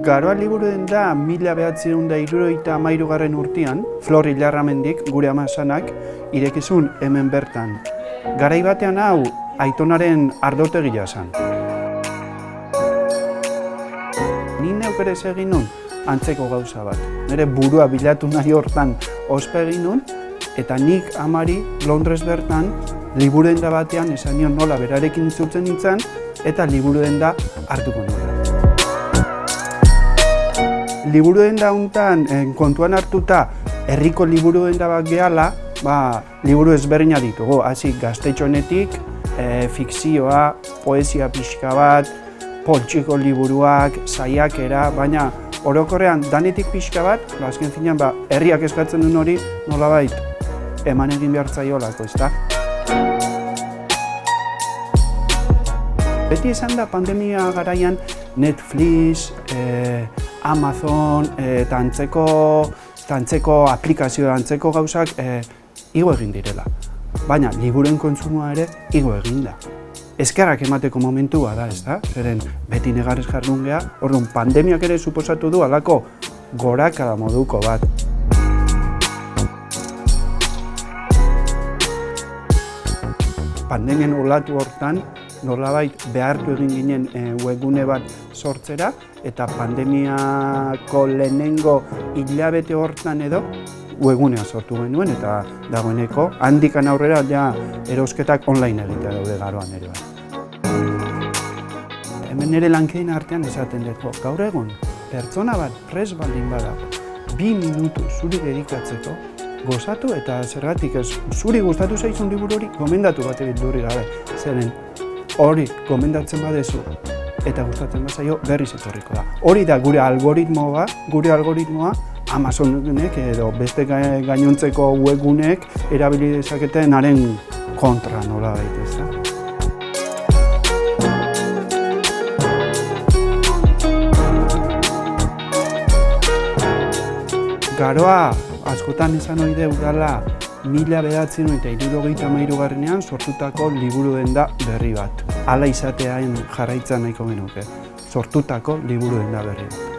Garoa liburu denda 1973 urtean, Flor Ilarramendik, gure ama sanak, irekizun hemen bertan. Garai batean hau, aitonaren ardotegia zen. Ni neuk ere egin nun, antzeko gauza bat. Nire burua bilatu nahi hortan ospe egin nun, eta nik amari Londres bertan, liburu denda batean esan nion nola berarekin itzultzen nintzen, eta liburu denda hartuko nuen. Liburu denda hontan kontuan hartuta herriko liburu denda bat gehala, liburu ezberdina ditugu, hasi gaztetxonetik, fikzioa, poesia pixka bat, poltsiko liburuak, saiakera, baina orokorrean danetik pixka bat, azken finean herriak eskatzen duen hori nolabait eman egin behar zaiolako, ezta? Beti esan da pandemia garaian Netflix, Amazon eta antzeko aplikazio, antzeko gauzak igo egin direla. Baina liburuen kontsumoa ere igo egin da. Eskerrak emateko momentua da, ez da? Zeren beti negarrez jardun geha, orduan pandemiak ere suposatu du halako gorakada moduko bat. Pandemian olatu hortan, nolabait behartu egin ginen webgune bat sortzera, eta pandemiako lehenengo hilabete hortan edo webgunea sortu genuen, eta dagoeneko handikan aurrera erosketak online egitea daude Garoan ere. Hemen nire lankideen artean esaten dut, gaur egun, pertsona bat prest baldin badago, 2 minutu zuri dedikatzeko, gozatu eta zergatik ez, zuri gustatu zaizun liburu hori gomendatu bat bildurri gabe. Zeren hori gomendatzen badezu eta gustatzen bazaio berriz etorriko da. Hori da gure algoritmoa, Amazonek edo beste gainontzeko webguneek erabili dezaketen haren kontra nolabait, ezta? Garoa askotan esan ohi deu dela 1973 sortutako liburu denda berri bat. Hala izatean jarraitzea nahiko genuke. Sortutako liburu denda berri bat.